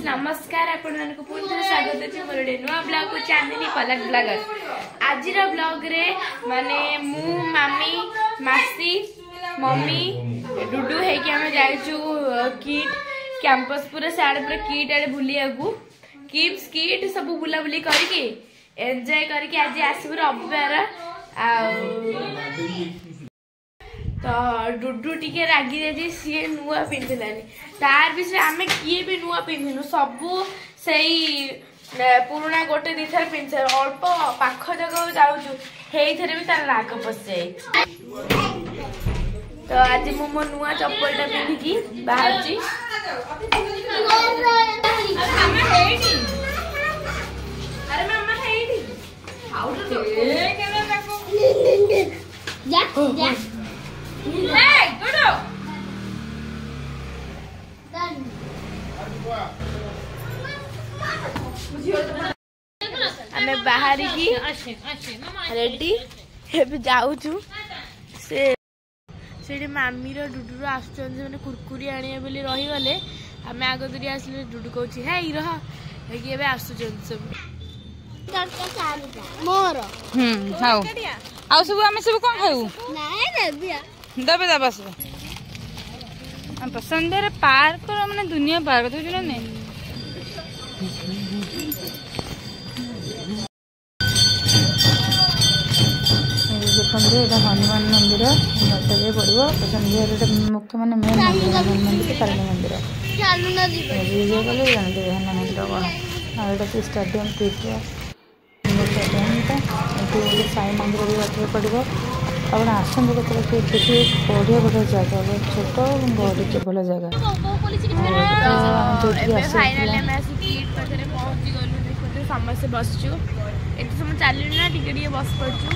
नमस्कार आपको पुणी स्वागत अच्छे मोर गोटे नुआ ब्लॉग को चांदनी पलक ब्लॉगर। आज ब्लॉग रे माने मु मामी मासी मम्मी डुडू है कि हमें जाइछु किट कैंपस पूरा सारे पूरा किट आड़े बुलिया को किप्स किट सब बुला बुली करके एंजॉय करके आज आसबु रविवार तो डुडू टिके रागी जाए सी नुआ पिंधिलानी तार विषय आम किए भी नुआ पिंधिनु सबू से पुराणा गोटे दी थर पिंध अल्प पाख जगह जाऊँ भी तार राग पशि तो आज मु मो नुआ चप्पलटा पिंधिकी बाहर आमे बाहर की रेडी जाऊँ से मामी डुडू आसुच्च कुरकुरी आने बोली रही गले आम आग दूरी आसले डुडू कहूँ है रह आसुच्च सब मोर हाउ आउ सब आमे सब कौन खाऊ दबे दबा सब पसंद है पार्क मैंने दुनिया पार्क तो जो नहीं देखते ये हनुमान मंदिर बाटे पड़ो सन्ध्या मुख्य मान मेन मंदिर हनुमान मंदिर तारिणी मंदिर गले जानते हनुमान मंदिर कौन आटा स्टाडियम क्रिकेट स्टाडियम साई मंदिर भी बाटे पड़ो आप आसते देखिए बढ़िया बढ़िया जगह छोट बड़ी भल जगह समस्त बसचु सब चलू ना टे बस पड़चु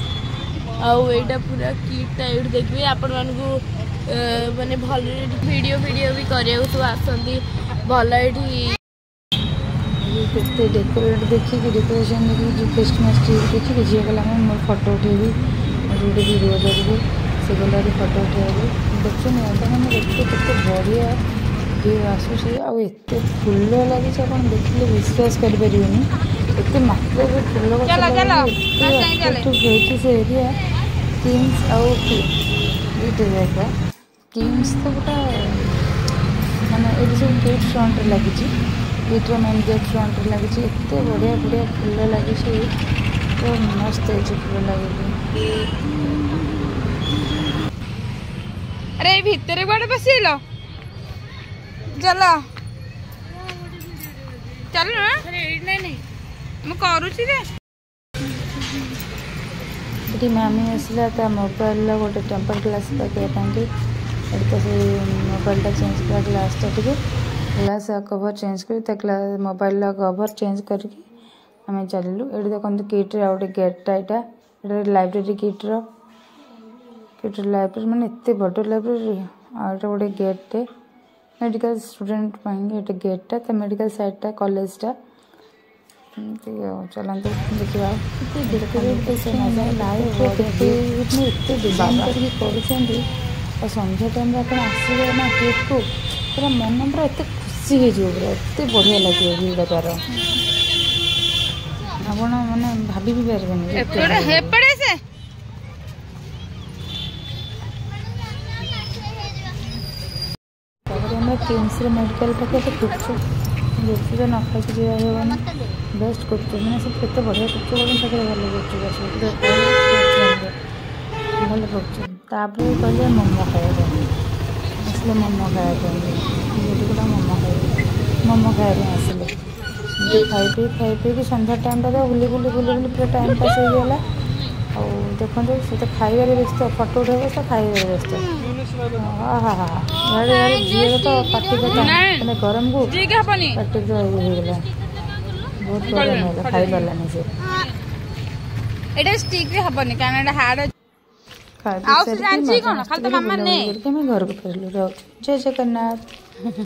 आईटा पूरा किटा ये देखिए आपण मानू माने भल वीडियो भी करिया सब आसती भल ये डेकोरेट देखिए डेकोरेशन देखिए क्रिसमस ट्री देखिए झील गला मोर फोटो उठेबी गोटे वीडियो करी से गला फोटो उठेबी देखते मैंने देखते केते बढ़िया व्यू आसूसी आते फूल लगी आप देखिए विश्वास करें एत मात्रा फूल गई से एरिया किंग्स आउटे जगह किंग्स तो गोटा माने ये सब गेट फ्रंट लगी गेट्र मेन गेट फ्रंट लगी एत बढ़िया बढ़िया फूल लगी तो मस्त है फूल लगे। अरे भितर कौन बसल चल चल मुझे मामी आसला मोबाइल गोटे टेम्पर ग्लास पकड़े तो से मोबाइल चेंज कर ग्लासटा टे ग्लास कवर चेंज कर मोबाइल कवर चेंज करके आम चलू ये देखते किट्रे गोटे गेटा यहाँ लाइब्रेरी किट्र लाइब्रेरी मैंने एत बड़ लाइब्रेरी आटा गोटे गेटे मेडिकल स्टूडेंट ये गेटा तो मेडिकल साइडटा कॉलेजटा चलते देखा कर संध्या टाइम आप आसवे ना गेट को पूरा मन पूरा एत खुशी हो एत बढ़िया लगे भीड़ तार आप मैंने भाभी भी पारे किम्स मेडिकल पाखे खुचु गुपचुप न खाई जाना बेस्ट गुपचुप मैंने सब केते बढ़िया गुपचुप भल गुपचुप भल गुपचुप तापर कहले मोमो खाया आसले मोमो खाया गोटा मोमो खाया आसले खाई पी संध्या टाइम टा बुली पूरा टाइम पास होगा देखते से तो खाइबार व्यस्त फोटो उठे तो खाइबार व्यस्त हाँ हाँ हाँ झील तो पार्टी मैंने गरम को पार्टी होगा बहुत गरम है खाई पारानी से घर को फेरलु जय जगन्नाथ।